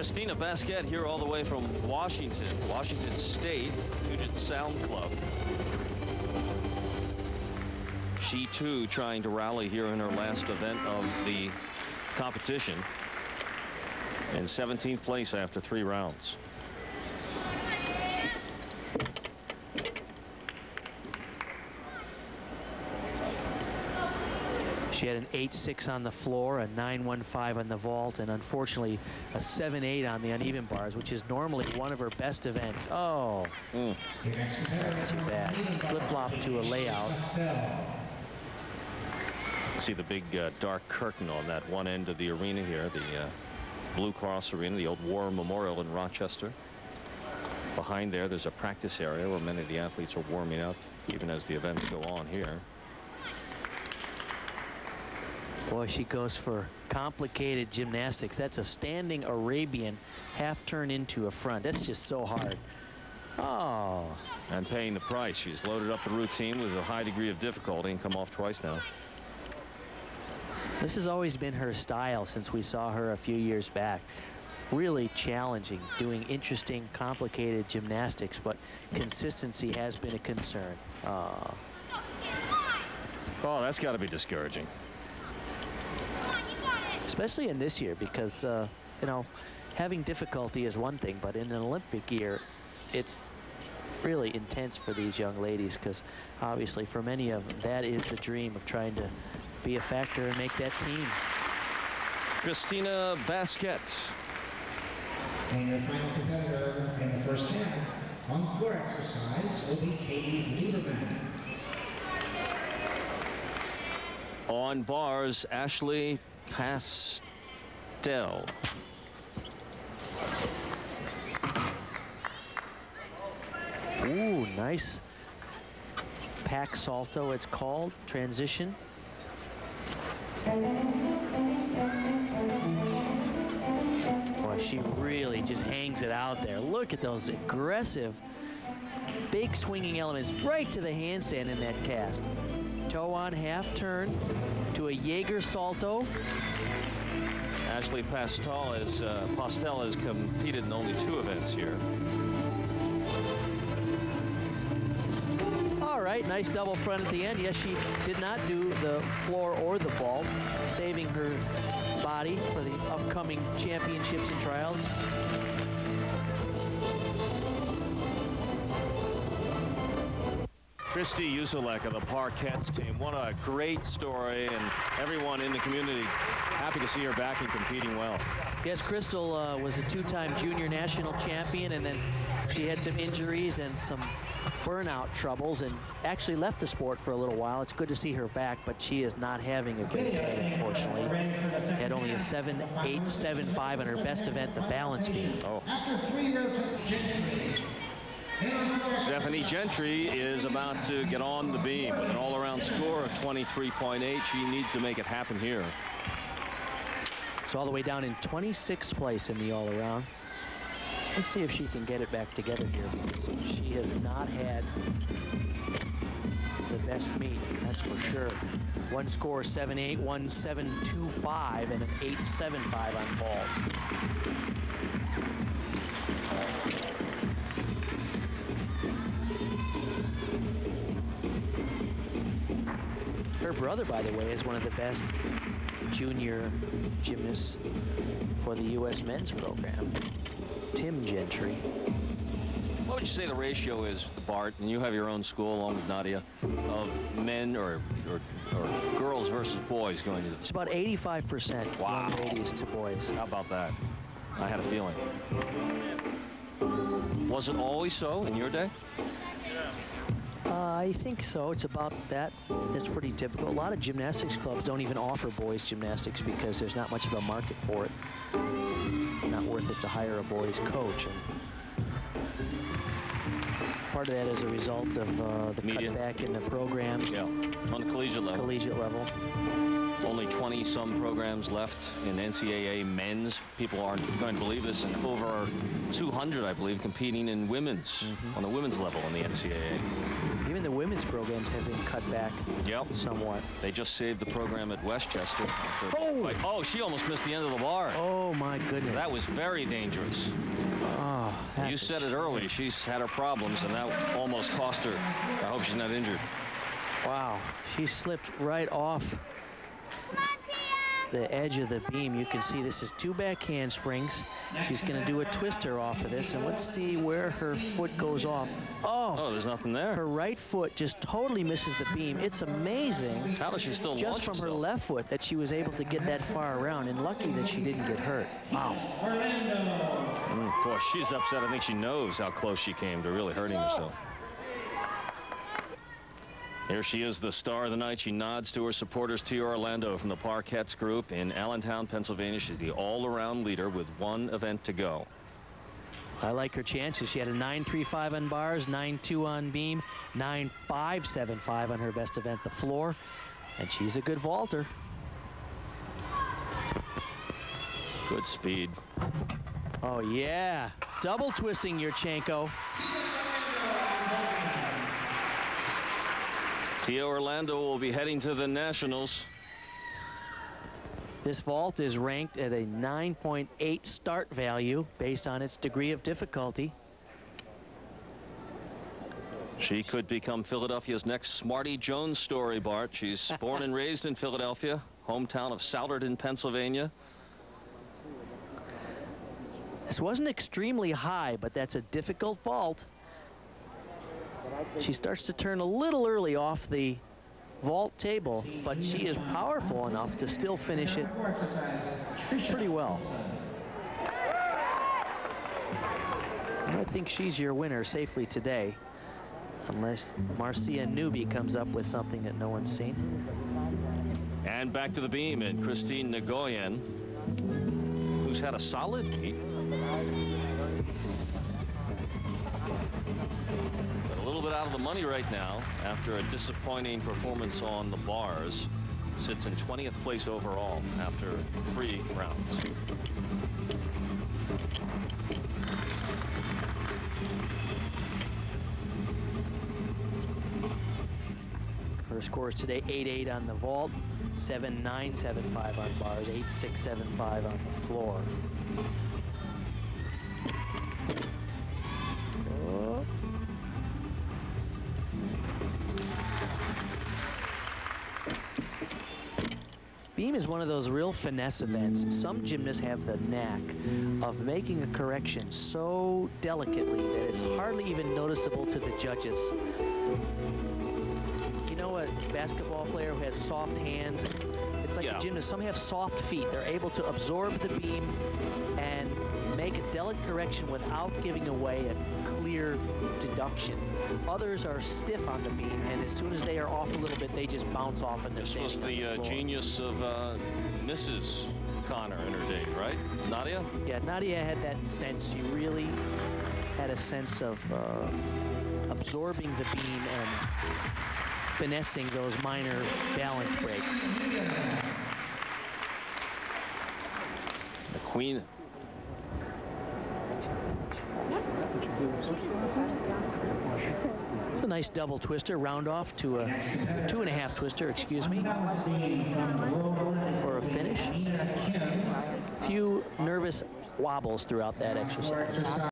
Kristina Baskett here all the way from Washington State, Puget Sound Club. She too trying to rally here in her last event of the competition. In 17th place after 3 rounds. She had an 8.6 on the floor, a 9.15 on the vault, and unfortunately a 7.8 on the uneven bars, which is normally one of her best events. Oh, that's too bad. Flip-flop to a layout. See the big dark curtain on that one end of the arena here, the Blue Cross Arena, the old War Memorial in Rochester. Behind there's a practice area where many of the athletes are warming up, even as the events go on here. Boy, she goes for complicated gymnastics. That's a standing Arabian half turn into a front. That's just so hard. Oh. And paying the price. She's loaded up the routine with a high degree of difficulty and come off twice now. This has always been her style since we saw her a few years back. Really challenging, doing interesting, complicated gymnastics, but consistency has been a concern. Oh, that's got to be discouraging. Especially in this year, because, you know, having difficulty is one thing, but in an Olympic year, it's really intense for these young ladies, because obviously for many of them, that is the dream of trying to be a factor and make that team. Kristina Baskett. And your final competitor in the first 10 on floor exercise will be Katie Lieberman. On bars, Ashley Postell. Ooh, nice pack salto, it's called, transition. Boy, she really just hangs it out there. Look at those aggressive, big swinging elements right to the handstand in that cast. Toe on half turn to a Jaeger salto. Ashley Postell has competed in only 2 events here. All right, nice double front at the end. Yes, she did not do the floor or the vault, saving her body for the upcoming championships and trials. Kristi Uzelac of the Parkettes team. What a great story, and everyone in the community happy to see her back and competing well. Yes, Kristal was a 2-time junior national champion, and then she had some injuries and some burnout troubles and actually left the sport for a little while. It's good to see her back, but she is not having a great day, unfortunately. Had only a 7.875 on her best event, the balance beam. Oh. Stephanie Gentry is about to get on the beam with an all-around score of 23.8. She needs to make it happen here. It's all the way down in 26th place in the all-around. Let's see if she can get it back together here, because she has not had the best meet, that's for sure. One score 7.8, one 7.25, and an 8.75 on vault. Her brother, by the way, is one of the best junior gymnasts for the U.S. men's program, Tim Gentry. What would you say the ratio is, Bart, and you have your own school along with Nadia, of men or girls versus boys going to the... It's about 85% wow. young ladies to boys. How about that? I had a feeling. Was it always so in your day? I think so. It's about that. It's pretty typical. A lot of gymnastics clubs don't even offer boys gymnastics because there's not much of a market for it. Not worth it to hire a boys coach. And part of that is a result of the cutback in the programs. Yeah, on the collegiate level. Collegiate level. Only 20-some programs left in NCAA men's. People aren't going to believe this, and over 200, I believe, competing in women's, on the women's level in the NCAA. Even the women's programs have been cut back somewhat. They just saved the program at Westchester. Oh, she almost missed the end of the bar. Oh, my goodness. That was very dangerous. Oh, you said it early. She's had her problems, and that almost cost her. I hope she's not injured. Wow, she slipped right off the edge of the beam. You can see this is 2 back handsprings. She's going to do a twister off of this, and let's see where her foot goes off. Oh, there's nothing there. Her right foot just totally misses the beam. It's amazing. How does she still launch just from her left foot that she was able to get that far around, and lucky that she didn't get hurt. Wow. Boy, she's upset. I think she knows how close she came to really hurting herself. Here she is, the star of the night. She nods to her supporters. Tia Orlando from the Parkettes group in Allentown, Pennsylvania. She's the all-around leader with 1 event to go. I like her chances. She had a 9.35 on bars, 9.2 on beam, 9.575 on her best event, the floor, and she's a good vaulter. Good speed. Oh, yeah. Double twisting Yurchenko. Tia Orlando will be heading to the Nationals. This vault is ranked at a 9.8 start value based on its degree of difficulty. She could become Philadelphia's next Smarty Jones story, Bart. She's born and raised in Philadelphia, hometown of Souderton, Pennsylvania. This wasn't extremely high, but that's a difficult vault. She starts to turn a little early off the vault table, but she is powerful enough to still finish it pretty well. I think she's your winner safely today, unless Marcia Newby comes up with something that no one's seen. And back to the beam and Kristina Nguyan, who's had a solid meet. But a little bit out of the money right now after a disappointing performance on the bars. Sits in 20th place overall after 3 rounds. Her scores today: 8.8 on the vault, 7.975 on bars, 8.675 on the floor. Oh. Beam is one of those real finesse events. Some gymnasts have the knack of making a correction so delicately that it's hardly even noticeable to the judges. You know, a basketball player who has soft hands, it's like a gymnast. Some have soft feet. They're able to absorb the beam and make a delicate correction without giving away a clear deduction. Others are stiff on the beam, and as soon as they are off a little bit, they just bounce off and they're This was the genius of Mrs. Connor in her day, right? Nadia? Yeah, Nadia had that sense. She really had a sense of absorbing the beam and finessing those minor balance breaks. The queen. It's a nice double twister, round off to a 2.5 twister, excuse me, for a finish. A few nervous wobbles throughout that exercise.